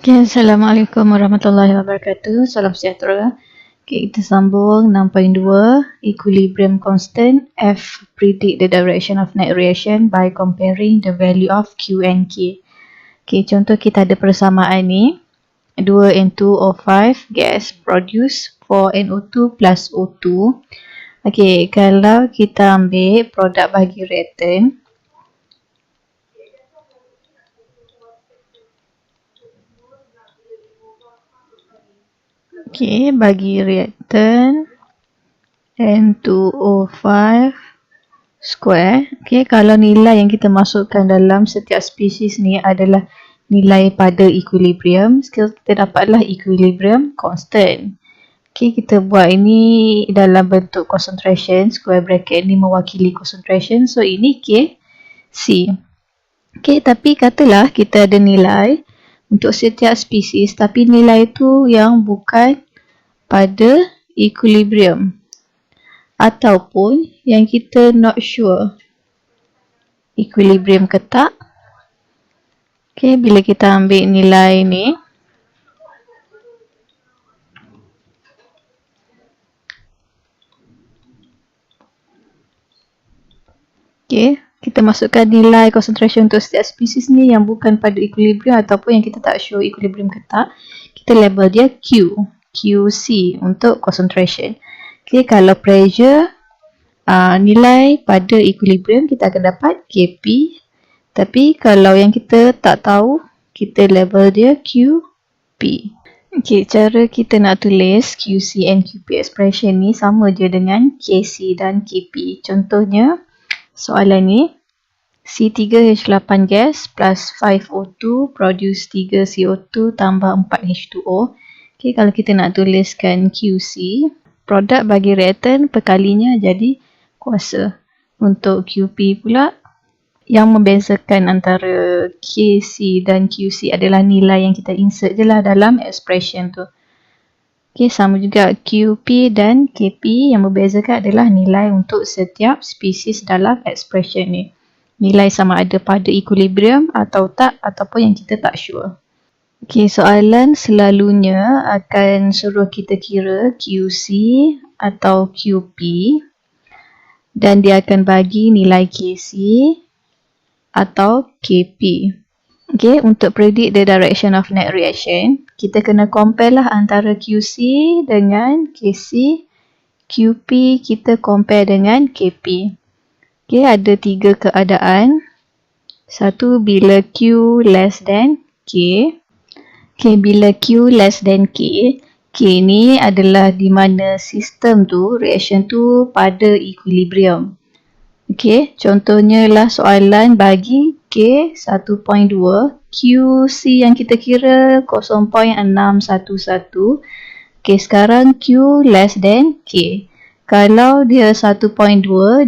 Okay, Assalamualaikum warahmatullahi wabarakatuh. Salam sejahtera. Okay, kita sambung 6.2 Equilibrium constant. F predict the direction of net reaction by comparing the value of Q and K. Okay, contoh kita ada persamaan ni. 2N2O5 gas produce 4NO2 plus O2. Okay, kalau kita ambil produk bagi reaktan, okay, bagi reaktan N2O5 square. Okay, kalau nilai yang kita masukkan dalam setiap spesies ni adalah nilai pada equilibrium, kita dapatlah equilibrium constant. Okay, kita buat ini dalam bentuk concentration. Square bracket ni mewakili concentration. So, ini K, C. Okay, tapi katalah kita ada nilai untuk setiap spesies, tapi nilai itu yang bukan pada equilibrium. Ataupun yang kita not sure equilibrium ke tak. Okay, bila kita ambil nilai ni, okay, kita masukkan nilai concentration untuk setiap spesies ni yang bukan pada equilibrium ataupun yang kita tak sure equilibrium ke tak. Kita label dia Q, QC untuk concentration. Okay, kalau pressure, nilai pada equilibrium kita akan dapat Kp. Tapi kalau yang kita tak tahu, kita label dia QP. Okay, cara kita nak tulis QC and QP expression ni sama je dengan KC dan KP. Contohnya, soalan ni, C3H8 gas plus 5O2 produce 3CO2 tambah 4H2O. Okay, kalau kita nak tuliskan QC, produk bagi reaktan perkalinya jadi kuasa. Untuk QP pula, yang membezakan antara KC dan QC adalah nilai yang kita insert je lah dalam expression tu. Okay, sama juga QP dan KP, yang membezakan adalah nilai untuk setiap spesies dalam expression ni. Nilai sama ada pada equilibrium atau tak, ataupun yang kita tak sure. Okay, soalan selalunya akan suruh kita kira QC atau QP dan dia akan bagi nilai KC atau KP. Okay, untuk predict the direction of net reaction, kita kena compare lah antara QC dengan KC. QP kita compare dengan KP. Okay, ada 3 keadaan. Satu, bila Q less than K. Okay, bila Q less than K, K ni adalah di mana sistem tu, reaction tu pada equilibrium. Okay, contohnya lah soalan bagi K 1.2, QC yang kita kira 0.611. Okay, sekarang Q less than K. Kalau dia 1.2,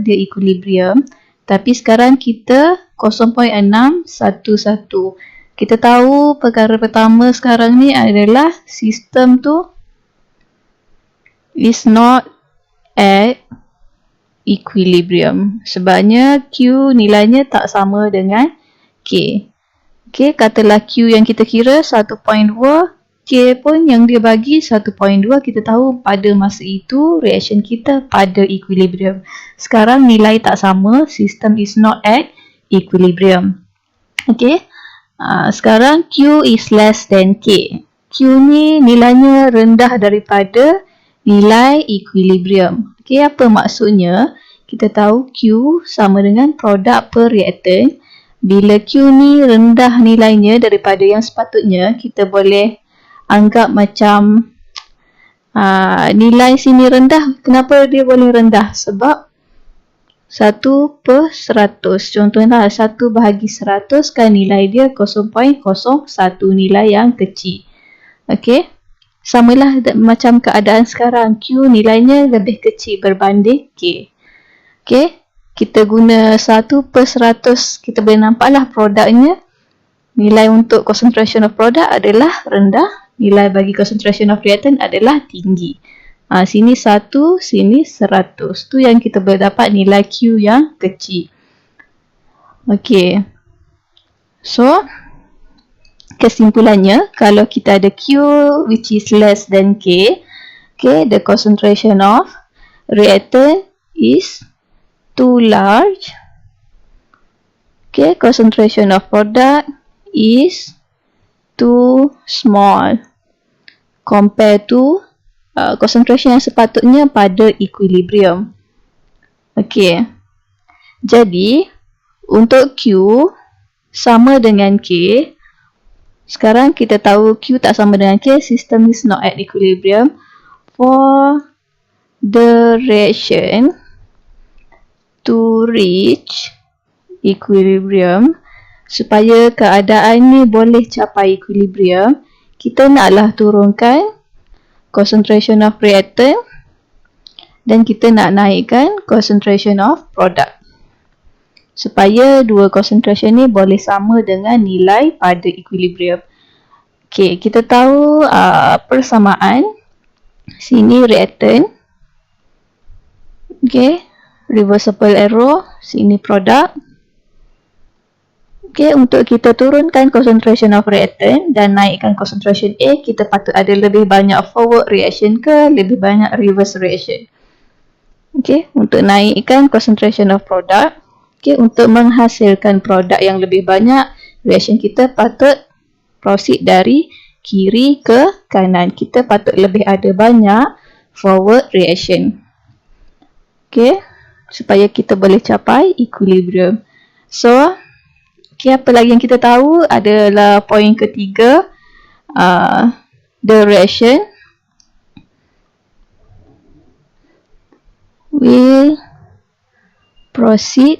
dia equilibrium. Tapi sekarang kita 0.611. Kita tahu perkara pertama sekarang ni adalah sistem tu is not at equilibrium. Sebabnya Q nilainya tak sama dengan K. Okay, katalah Q yang kita kira 1.2, K pun yang dia bagi 1.2, kita tahu pada masa itu reaction kita pada equilibrium. Sekarang nilai tak sama, system is not at equilibrium. Okay, sekarang Q is less than K. Q ni nilainya rendah daripada nilai equilibrium. Okay, apa maksudnya? Kita tahu Q sama dengan produk per reaktan. Bila Q ni rendah nilainya daripada yang sepatutnya, kita boleh anggap macam nilai sini rendah. Kenapa dia boleh rendah? Sebab 1/100. Contohnya 1 bahagi 100 kan nilai dia 0.01, nilai yang kecil. Okay, samalah macam keadaan sekarang. Q nilainya lebih kecil berbanding K. Okay, kita guna 1/100. Kita boleh nampaklah produknya. Nilai untuk concentration of product adalah rendah. Nilai bagi concentration of reactant adalah tinggi. Sini 1, sini 100. Tu yang kita boleh dapat nilai Q yang kecil. Okay. So, kesimpulannya, kalau kita ada Q which is less than K, okay, the concentration of reactant is too large. Okay, concentration of product is too small compared to concentration yang sepatutnya pada equilibrium. Okay, jadi untuk Q sama dengan K, sekarang kita tahu Q tak sama dengan K, system is not at equilibrium. For the reaction to reach equilibrium, supaya keadaan ni boleh capai equilibrium, kita naklah turunkan concentration of reactant dan kita nak naikkan concentration of product, supaya dua concentration ni boleh sama dengan nilai pada equilibrium. Okay, kita tahu persamaan. Sini reactant. Okay, reversible error. Sini product. Okay, untuk kita turunkan concentration of reactant dan naikkan concentration A, kita patut ada lebih banyak forward reaction ke lebih banyak reverse reaction. Okay, untuk naikkan concentration of product, okay, untuk menghasilkan produk yang lebih banyak, reaction kita patut proceed dari kiri ke kanan. Kita patut lebih ada banyak forward reaction. Okay, supaya kita boleh capai equilibrium. So, okay, apa lagi yang kita tahu adalah poin ketiga, the reaction will proceed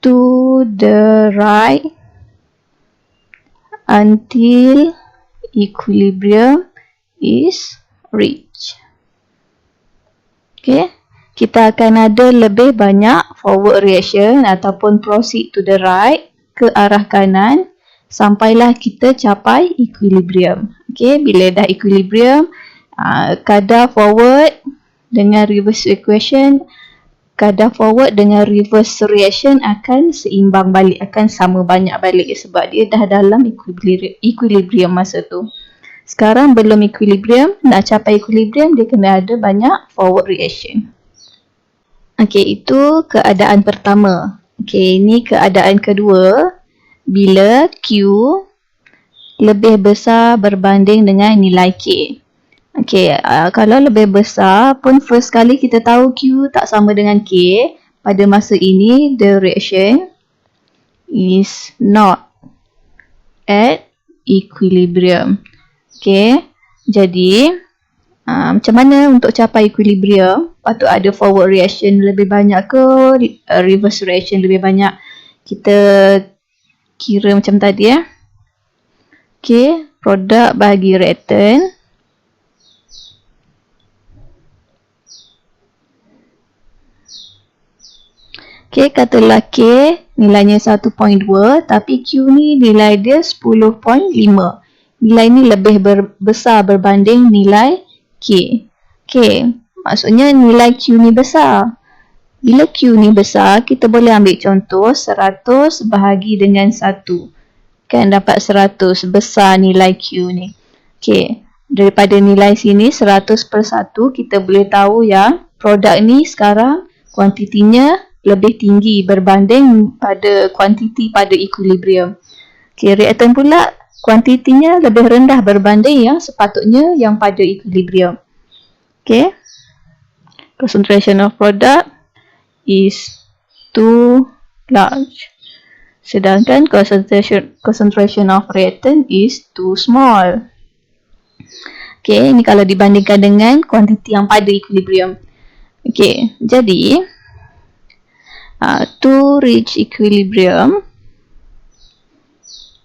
to the right until equilibrium is reached. Okay, kita akan ada lebih banyak forward reaction ataupun proceed to the right, ke arah kanan, sampailah kita capai equilibrium. Okay, bila dah equilibrium, kadar forward dengan reverse equation, kadar forward dengan reverse reaction akan seimbang balik, akan sama banyak balik sebab dia dah dalam equilibrium masa tu. Sekarang belum equilibrium, nak capai equilibrium dia kena ada banyak forward reaction. Okay, itu keadaan pertama. Okay, ini keadaan kedua, bila Q lebih besar berbanding dengan nilai K. Okay, kalau lebih besar pun first kali kita tahu Q tak sama dengan K, pada masa ini the reaction is not at equilibrium. Okay, jadi macam mana untuk capai equilibrium? Patut ada forward reaction lebih banyak ke reverse reaction lebih banyak? Kita kira macam tadi ya. Okay, produk bahagi reactant. Okay, katalah K nilainya 1.2 tapi Q ni nilai dia 10.5. Nilai ni lebih besar berbanding nilai K. Okay, maksudnya nilai Q ni besar. Bila Q ni besar, kita boleh ambil contoh 100 bahagi dengan 1. Kan dapat 100, besar nilai Q ni. Okay, daripada nilai sini 100/1, kita boleh tahu yang produk ni sekarang kuantitinya lebih tinggi berbanding pada kuantiti pada equilibrium. Okay, reactant pula kuantitinya lebih rendah berbanding yang sepatutnya yang pada equilibrium. Okay, concentration of product is too large, sedangkan concentration of reactant is too small. Okay, ini kalau dibandingkan dengan kuantiti yang pada equilibrium. Okay, jadi to reach equilibrium,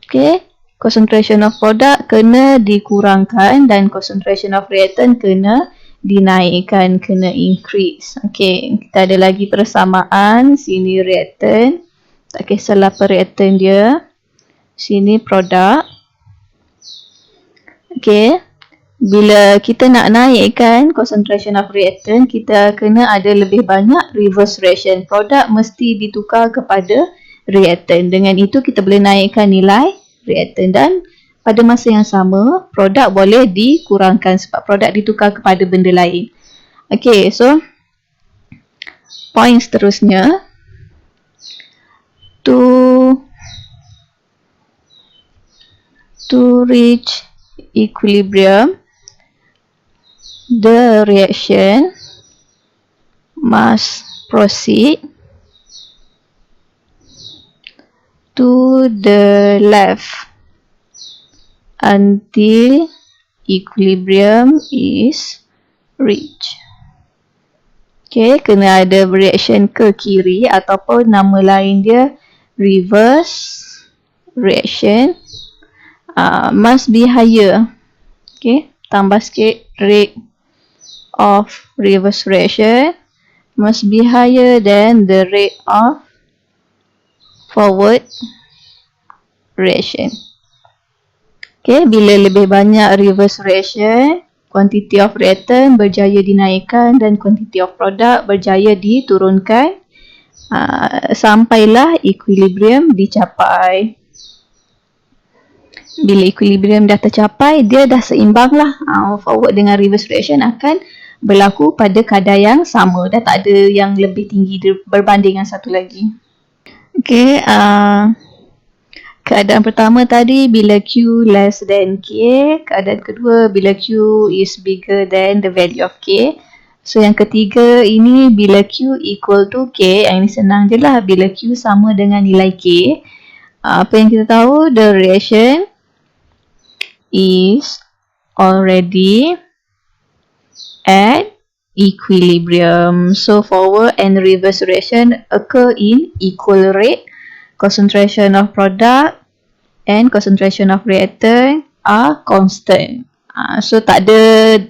okay, concentration of product kena dikurangkan dan concentration of reactant kena dinaikkan, kena increase. Okay, kita ada lagi persamaan. Sini reactant, tak kisahlah apa reactant dia. Sini produk. Okay, bila kita nak naikkan concentration of reactant, kita kena ada lebih banyak reverse reaction. Produk mesti ditukar kepada reactant. Dengan itu kita boleh naikkan nilai reaktan, dan pada masa yang sama produk boleh dikurangkan sebab produk ditukar kepada benda lain. Okay, so point seterusnya, to reach equilibrium, the reaction must proceed to the left until equilibrium is reached. Okay, kena ada reaction ke kiri ataupun nama lain dia reverse reaction. Must be higher. Okay, tambah sikit, rate of reverse reaction must be higher than the rate of forward reaction. Okay, bila lebih banyak reverse reaction, quantity of reactant berjaya dinaikkan dan quantity of product berjaya diturunkan sampailah equilibrium dicapai. Bila equilibrium dah tercapai, dia dah seimbang lah. Forward dengan reverse reaction akan berlaku pada kadar yang sama. Dah tak ada yang lebih tinggi berbanding yang satu lagi. Okay, keadaan pertama tadi bila Q less than K. Keadaan kedua bila Q is bigger than the value of K. So yang ketiga ini bila Q equal to K. Yang ini senang je lah. Bila Q sama dengan nilai K. Apa yang kita tahu? The reaction is already at equilibrium. So forward and reverse reaction occur in equal rate. Concentration of product and concentration of reactant are constant. So tak ada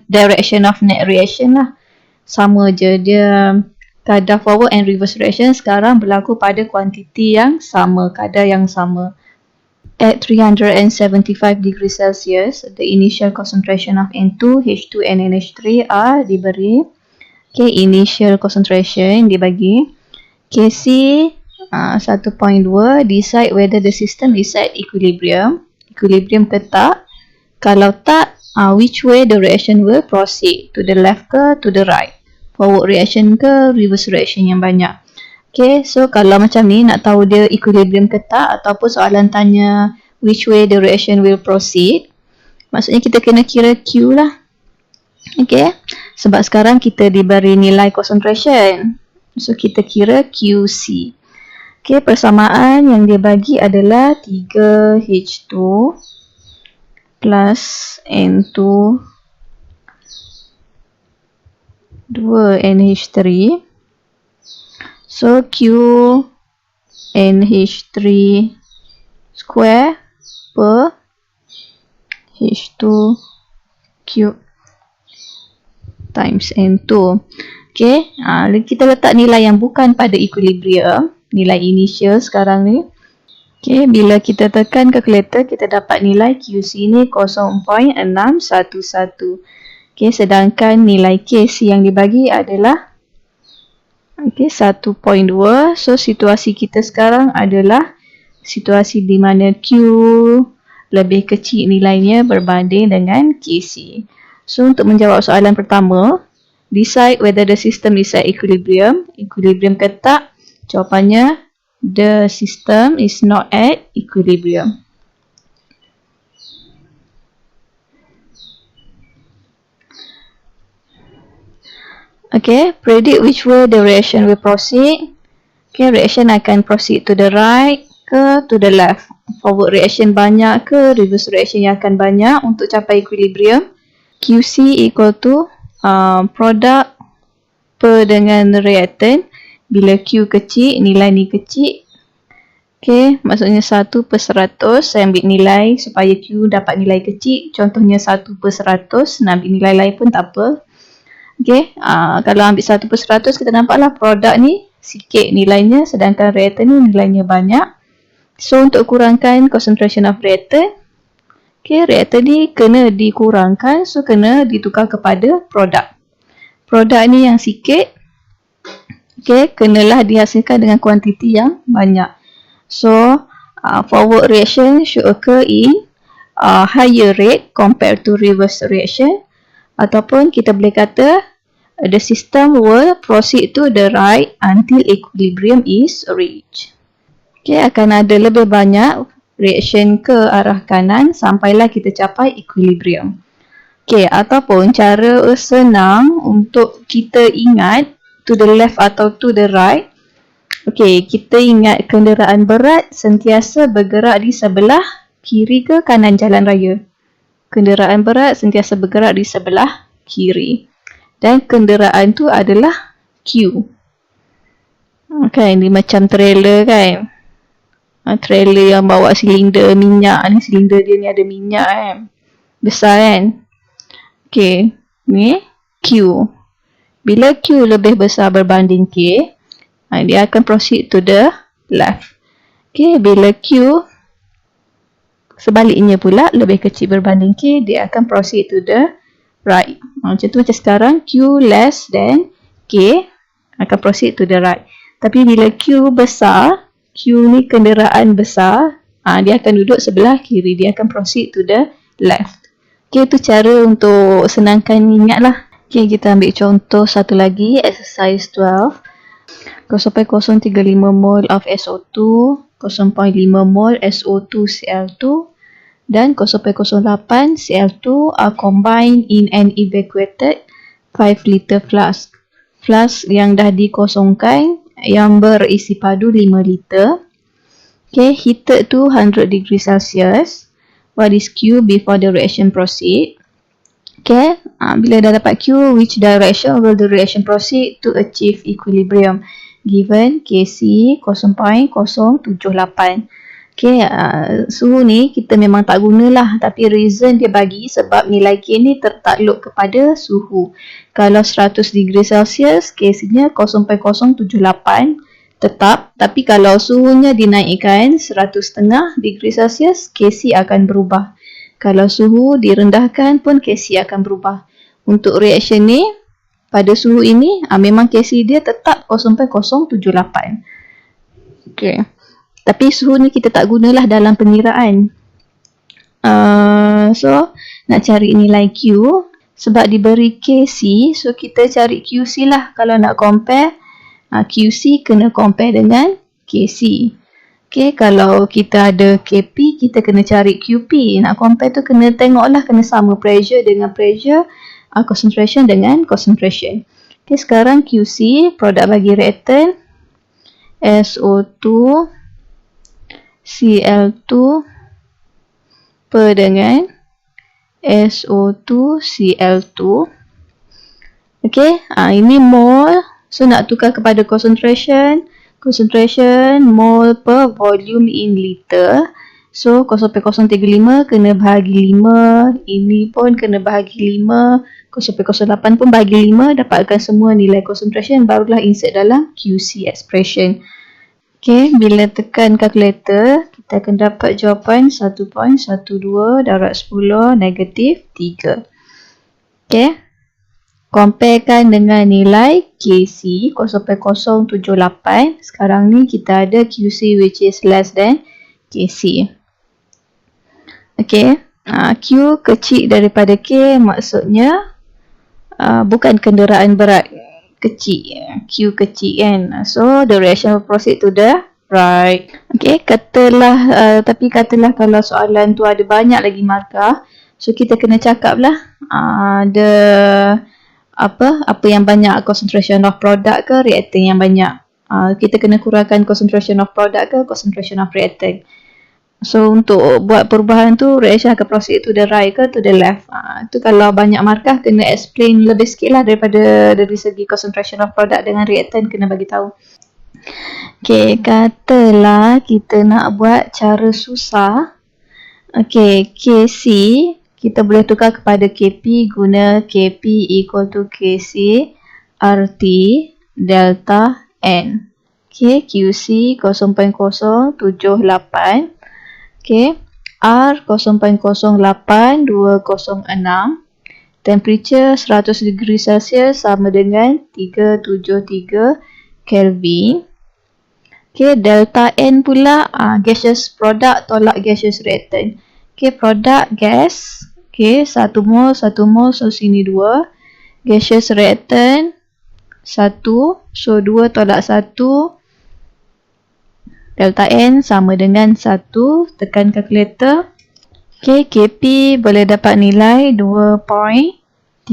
direction of net reaction lah. Sama je dia. Kadar forward and reverse reaction sekarang berlaku pada kuantiti yang sama, kadar yang sama. At 375 degrees Celsius, the initial concentration of N2, H2 and NH3 are diberi. Okay, initial concentration dibagi. Kc 1.2, decide whether the system is at equilibrium. Equilibrium ke tak? Kalau tak, which way the reaction will proceed? To the left ke to the right? Forward reaction ke reverse reaction yang banyak? Okay, so kalau macam ni nak tahu dia equilibrium ke tak ataupun soalan tanya which way the reaction will proceed, maksudnya kita kena kira Q lah. Okay, sebab sekarang kita diberi nilai concentration. So kita kira QC. Okay, persamaan yang dia bagi adalah 3H2 plus N2 2NH3. So Q NH3 square per H2 cube times N2. Okay, kita letak nilai yang bukan pada equilibrium, nilai initial sekarang ni. Okay, bila kita tekan calculator, kita dapat nilai QC ni 0.611. Okay, sedangkan nilai KC yang dibagi adalah 1.2. So situasi kita sekarang adalah situasi di mana Q lebih kecil nilainya berbanding dengan KC. So untuk menjawab soalan pertama, decide whether the system is at equilibrium. Equilibrium ke tak? Jawapannya, the system is not at equilibrium. Okay, predict which way the reaction will proceed. Okay, reaction akan proceed to the right ke to the left. Forward reaction banyak ke reverse reaction yang akan banyak untuk capai equilibrium. QC equal to product per dengan reactant. Bila Q kecil, nilai ni kecil. Okay, maksudnya 1/100. Saya ambil nilai supaya Q dapat nilai kecil. Contohnya 1/100. Nak ambil nilai lain pun tak apa. Okay, kalau ambil 1/100, kita nampaklah produk ni sikit nilainya, sedangkan reactant ni nilainya banyak. So untuk kurangkan concentration of reactant, okay, reactant ni kena dikurangkan, so kena ditukar kepada produk. Produk ni yang sikit, okay, kenalah dihasilkan dengan kuantiti yang banyak. So forward reaction should occur in higher rate compared to reverse reaction, ataupun kita boleh kata the system will proceed to the right until equilibrium is reached. Okay, akan ada lebih banyak reaction ke arah kanan sampailah kita capai equilibrium. Okay, ataupun cara senang untuk kita ingat to the left atau to the right. Okay, kita ingat kenderaan berat sentiasa bergerak di sebelah kiri ke kanan jalan raya. Kenderaan berat sentiasa bergerak di sebelah kiri. Dan kenderaan tu adalah Q. Okay, ini macam trailer kan. Trailer yang bawa silinder minyak ni. Silinder dia ni ada minyak kan. Besar kan. Okay, ni Q. Bila Q lebih besar berbanding K, dia akan proceed to the left. Okay, bila Q sebaliknya pula lebih kecil berbanding K, dia akan proceed to the right. Macam tu, macam sekarang Q less than K akan proceed to the right. Tapi bila Q besar, Q ni kenderaan besar, dia akan duduk sebelah kiri, dia akan proceed to the left. Okay, itu cara untuk senangkan ingat lah. Okay, kita ambil contoh satu lagi, exercise 12. 0.035 mol of SO2, 0.5 mol SO2Cl2 dan 0.08 Cl2 are combined in an evacuated 5 liter flask. Flask yang dah dikosongkan yang berisi padu 5 liter. Okay, heated to 100 degree Celsius. What is Q before the reaction proceed? Okay, bila dah dapat Q, which direction will the reaction proceed to achieve equilibrium? Given Kc 0.078. Okay, suhu ni kita memang tak gunalah, tapi reason dia bagi sebab nilai K ni tertakluk kepada suhu. Kalau 100 degree Celsius, Kc nya 0.078 tetap, tapi kalau suhunya dinaikkan 100,5 degree Celsius, Kc akan berubah. Kalau suhu direndahkan pun Kc akan berubah. Untuk reaction ni, pada suhu ini, memang Kc dia tetap 0.078. Okay. Tapi suhu ni kita tak gunalah dalam pengiraan. So, nak cari nilai Q, sebab diberi Kc, so kita cari QC lah. Kalau nak compare, QC kena compare dengan Kc. Okay, kalau kita ada Kp, kita kena cari QP. Nak compare tu kena tengoklah, kena sama pressure dengan pressure, concentration dengan concentration. Okay, sekarang QC, produk bagi reaktan SO2 Cl2 per dengan SO2 Cl2. Okay, ini mol. So, nak tukar kepada concentration. Concentration mol per volume in liter. So, 0.035 kena bahagi 5. Ini pun kena bahagi 5. 0.08 pun bahagi 5. Dapatkan semua nilai concentration. Barulah insert dalam QC expression. Okay, bila tekan kalkulator, kita akan dapat jawapan 1.12 darab 10 negatif 3. Okay. Comparekan dengan nilai Kc 0.078. Sekarang ni kita ada QC which is less than Kc. Okay. Q kecil daripada K maksudnya bukan kenderaan berat kecil. Q kecil kan. So the reaction will proceed to the right. Okay. Katalah kalau soalan tu ada banyak lagi markah. So kita kena cakap lah apa yang banyak, concentration of product ke reactant yang banyak. Kita kena kurangkan concentration of product ke concentration of reactant. So untuk buat perubahan tu, reaction akan proceed to the right ke to the left. Tu kalau banyak markah kena explain lebih sikit lah daripada dari segi concentration of product dengan reactant kena bagi tahu. Okay, katalah kita nak buat cara susah. Okay, Kc kita boleh tukar kepada Kp guna Kp equal to Kc RT delta N. Okay, QC 0.078. Okay, R 0.08206. Temperature 100 degree Celsius sama dengan 373 Kelvin. Okay, delta N pula gaseous product tolak gaseous reactant. Okay, product gas. Okay, 1 mol, 1 mol, so sini 2. Gaseous reactant 1, so 2 tolak 1. Delta N sama dengan 1. Tekan kalkulator. Okay, Kp boleh dapat nilai 2.39.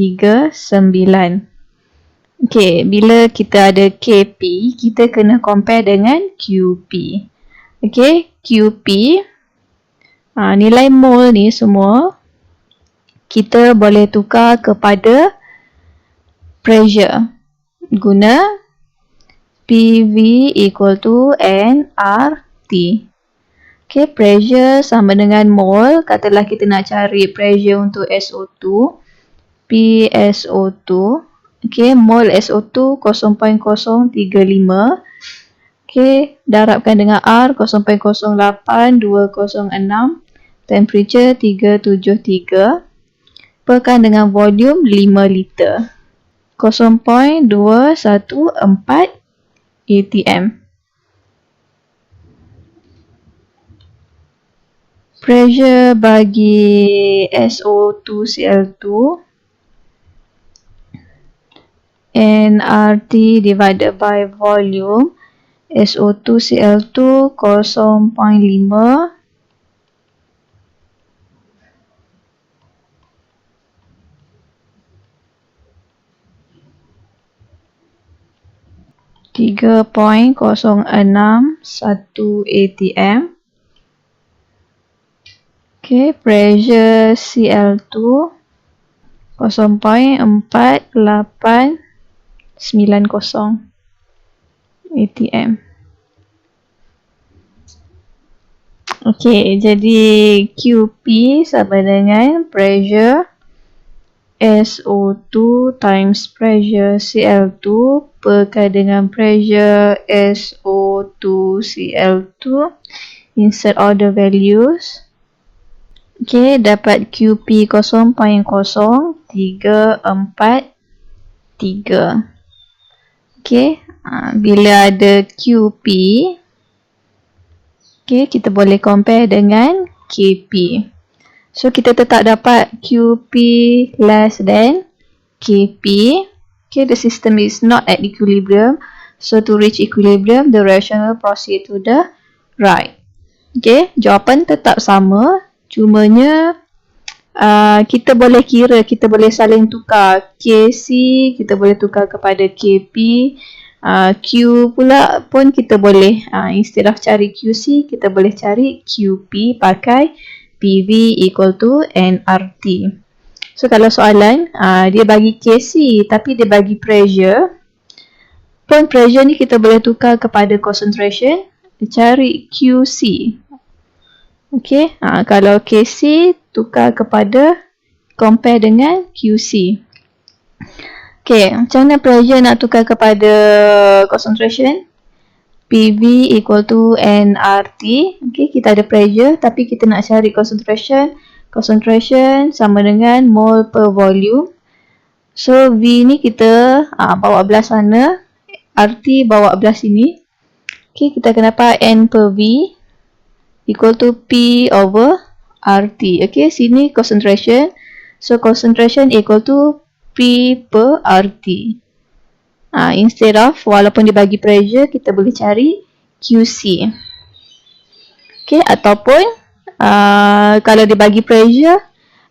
Okay, bila kita ada Kp, kita kena compare dengan Qp. Okay, Qp, nilai mol ni semua, kita boleh tukar kepada pressure. Guna PV equal to nRT. Okay, pressure sama dengan mol. Katalah kita nak cari pressure untuk SO2. PSO2. Okay, mol SO2 0.035. Okay, darabkan dengan R 0.08206. Temperature 373. Perkan dengan volume 5 liter. 0.214 atm. Pressure bagi SO2Cl2 nRT divided by volume. SO2Cl2 0.5. .061 atm. Okay, pressure Cl2 0.4890 atm. Okay, jadi Qp sama dengan pressure SO2 times pressure Cl2 perkan dengan pressure SO2Cl2. Insert all the values. Okay, dapat Qp 0.0343. Okay, bila ada Qp, okay, kita boleh compare dengan Kp. So, kita tetap dapat Qp less than Kp. Okay, the system is not at equilibrium. So, to reach equilibrium, the reaction will proceed to the right. Okay, jawapan tetap sama. Cumanya, kita boleh kira, kita boleh saling tukar. Kc, kita boleh tukar kepada Kp. Q pula pun kita boleh, instead of cari Qc, kita boleh cari Qp pakai PV equal to nRT. So, kalau soalan, dia bagi Kc tapi dia bagi pressure. Pun pressure ni kita boleh tukar kepada concentration. Cari Qc. Okay, kalau Kc tukar kepada compare dengan Qc. Okay, macam mana pressure nak tukar kepada concentration? PV equal to nRT. Okay, kita ada pressure tapi kita nak cari concentration. Concentration sama dengan mole per volume. So, V ni kita bawa belah sana. RT bawa belah sini. Okay, kita akan dapat N per V equal to P over RT. Okay, sini concentration. So, concentration equal to P per RT. Instead of, walaupun dibagi pressure, kita boleh cari QC. Okay, ataupun kalau dibagi pressure,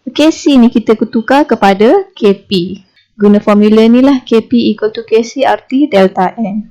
KC ni kita tukar kepada KP. Guna formula ni lah, KP equal to KC RT delta N.